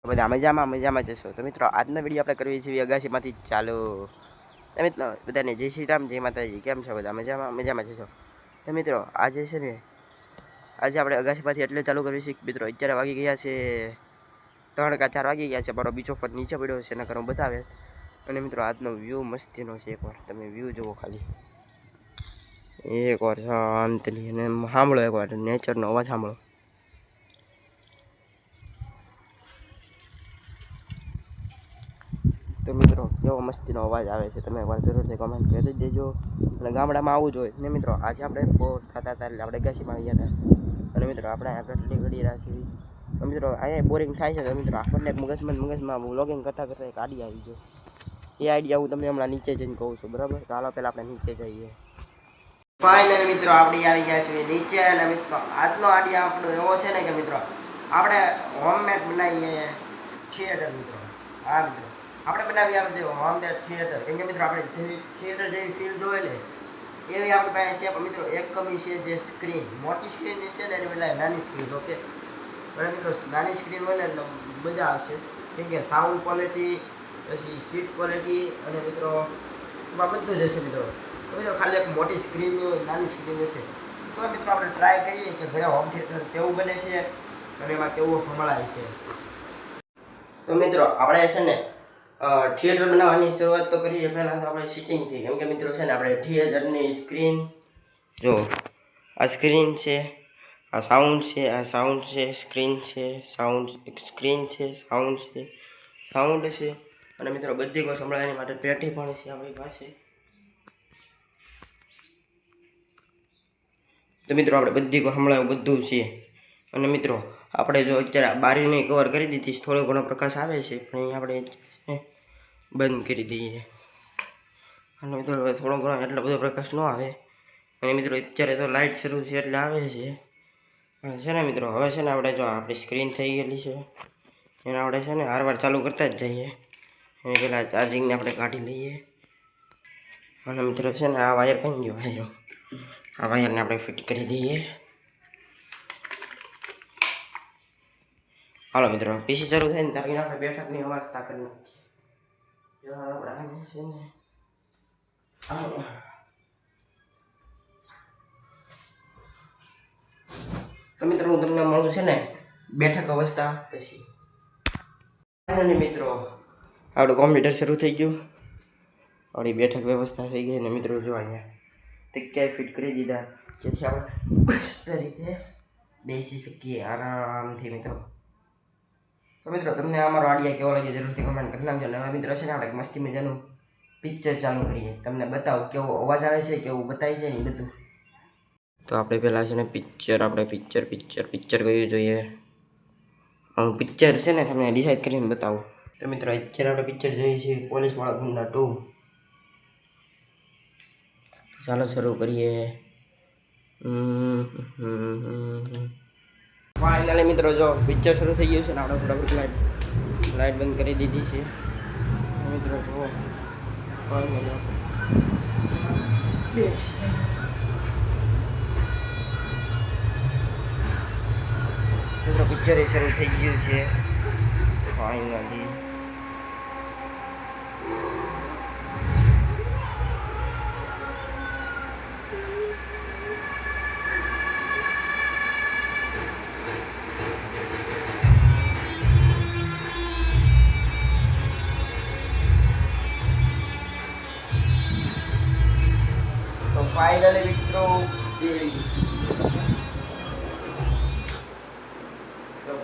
બધા મજામાં જશો. તો મિત્રો આજનો વિડીયો આપણે કરવી છીએ અગાસીમાંથી ચાલો. તો મિત્રો બધાને જય શ્રી રામ, જય માતાજી. કેમ છો બધા? મજામાં જશો. તો મિત્રો આજે છે ને આપણે અગાસીમાંથી એટલે ચાલુ કરવી છે મિત્રો. અત્યારે વાગી ગયા છે 3 કે 4 વાગી ગયા છે. મારો બીજો ફોન નીચે પડ્યો છે, એના કરું બતાવે. અને મિત્રો આજનો વ્યૂ મસ્તીનો છે. એકવાર તમે વ્યૂ જુઓ ખાલી, એકવાર શાંતિથી અને સાંભળો, એકવાર નેચરનો અવાજ સાંભળો. તો મિત્રો કેવો મસ્તીનો અવાજ આવે છે, તમે એકવાર જરૂરથી કોમેન્ટ કરી દેજો. અને ગામડામાં આવવું જોઈએ ને મિત્રો. આજે આપણે બોર થતા હતા એટલે આપણે અગાસીમાં ગયા હતા. અને મિત્રો આપણે આ કેટલી ઘડી રાખી. તો મિત્રો અહીંયા બોરિંગ થાય છે. તો મિત્રો આપણને મગજમાં વ્લોગિંગ કરતાં એક આઈડિયા આવી ગયો. એ આઈડિયા હું તમને હમણાં નીચે જઈને કહું છું, બરાબર? તો હાલો પહેલાં આપણે નીચે જઈએ. ફાઇનલી મિત્રો આપણે આવી ગયા છીએ નીચે. અને મિત્રો આજનો આઈડિયા આપણો એવો છે ને કે મિત્રો આપણે હોમમેડ બનાવીએ થિયેટર. મિત્રો હા મિત્રો આપણે બનાવી આપણે હોમમેડ થિયેટર. કેમ કે મિત્રો આપણે જેવી થિયેટર જેવી ફીલ જોઈએ ને એવી આપણી પાસે છે. પણ મિત્રો એક કમી છે, જે સ્ક્રીન. મોટી સ્ક્રીન છે ને એની પહેલાં નાની સ્ક્રીન. ઓકે પણ મિત્રો નાની સ્ક્રીન હોય ને એટલે મજા આવશે. કેમ કે સાઉન્ડ ક્વોલિટી, પછી સીટ ક્વોલિટી અને મિત્રો એમાં બધું જ હશે મિત્રો. તો મિત્રો ખાલી એક મોટી સ્ક્રીનની હોય, નાની સ્ક્રીન હશે. તો મિત્રો આપણે ટ્રાય કરીએ કે ઘરે હોમ થિયેટર કેવું બને છે અને એમાં કેવું સંભળાય છે. તો મિત્રો આપણે છે ને થિયેટર બનાવવાની શરૂઆત તો કરીએ પહેલાં તો આપણે સિટિંગથી. કેમ કે મિત્રો છે ને આપણે થિયેટરની સ્ક્રીન જો, આ સ્ક્રીન છે, આ સાઉન્ડ છે, આ સાઉન્ડ છે, સ્ક્રીન છે, સાઉન્ડ છે અને મિત્રો બધી કોઈ સંભળાવવાની માટે પેટી પણ છે આપણી પાસે. તો મિત્રો આપણે બધી કોઈ સંભળાવું બધું છે. અને મિત્રો આપણે જો અત્યારે બારીને કવર કરી દીધી, થોડો ઘણો પ્રકાશ આવે છે પણ આપણે બંધ કરી દઈએ. અને મિત્રો હવે થોડો ઘણો એટલો બધો પ્રકાશ ન આવે. અને મિત્રો અત્યારે તો લાઇટ શરૂ છે એટલે આવે છે ને મિત્રો. હવે છે ને આપણે જો આપણી સ્ક્રીન થઈ ગયેલી છે એને આપણે છે ને વારવાર ચાલુ કરતા જ જઈએ. એની પહેલાં ચાર્જિંગને આપણે કાઢી લઈએ. અને મિત્રો છે ને આ વાયર કઈ ગયો, વાયરો, આ વાયરને આપણે ફિટ કરી દઈએ. હાલો મિત્રો પીસી શરૂ થાય ને ત્યાં આપણે બેઠકની અવાજતા કરી નાખીએ. આપણે છે ને તો મિત્રો હું તમને મળું છે ને બેઠક અવસ્થા પછી. અને મિત્રો આપણું કોમ્પ્યુટર શરૂ થઈ ગયું, આપણી બેઠક વ્યવસ્થા થઈ ગઈ. અને મિત્રો જો અહીંયા તકિયા ફિટ કરી દીધા જેથી આપણે રીતે બેસી શકીએ આરામથી મિત્રો. તો મિત્રો તમને અમારો આઈડિયા કેવો લાગે જરૂરથી કમેન્ટ કરી નાખજો. અને હવે મિત્રો છે ને આપણે મસ્તી મજાનું પિક્ચર ચાલુ કરીએ. તમને બતાવો કેવો અવાજ આવે છે, કેવું બતાવી છે ને બધું. તો આપણે પહેલાં છે ને પિક્ચર કયું જોઈએ. હું પિક્ચર છે ને તમને ડિસાઈડ કરીને બતાવું. તો મિત્રો અત્યારે આપણે પિક્ચર જોઈએ છીએ પોલીસવાળા ગુંડા 2. ચાલો શરૂ કરીએ. ફાઇનલી મિત્રો જો પિક્ચર શરૂ થઈ ગયું છે ને આપણે ફટાફટ લાઇટ બંધ કરી દીધી છે મિત્રો. જુઓ મિત્રો પિક્ચર શરૂ થઈ ગયું છે ફાઇનલી.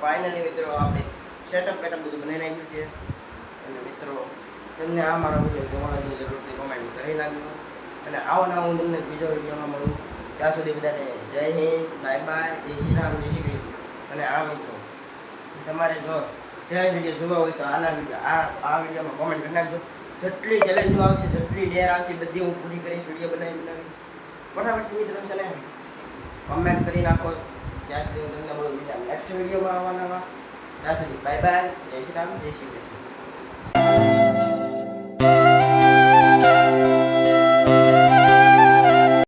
ફાઇનલી મિત્રો આપણે સેટઅપ બધું બનાવી નાખ્યું છે. અને મિત્રો તમને આ મારો વિડીયો કેવો લાગ્યો જરૂરથી કોમેન્ટ કરી નાખજો. અને આવો હું તમને બીજો વિડીયોમાં મળું. ત્યાં સુધી બધાને જય હિન્દ, બાય બાય, જય શ્રી રામ, જય શ્રી કૃષ્ણ. અને આ મિત્રો તમારે જો જે વિડીયો જોવા હોય તો આ વિડીયોમાં કોમેન્ટ કરી નાખજો. જેટલી ચેલેન્જો આવશે, જેટલી ડેર આવશે બધી હું પૂરી કરીશ. વિડીયો બનાવી ફટાફટથી મિત્રો છે ને કમેન્ટ કરી નાખો. ત્યાં સુધી હું તમને મળું બીજા નેક્સ્ટ વિડીયોમાં આવવાના. ત્યાં સુધી બાય બાય, જય શ્રી રામ, જય શ્રી કૃષ્ણ.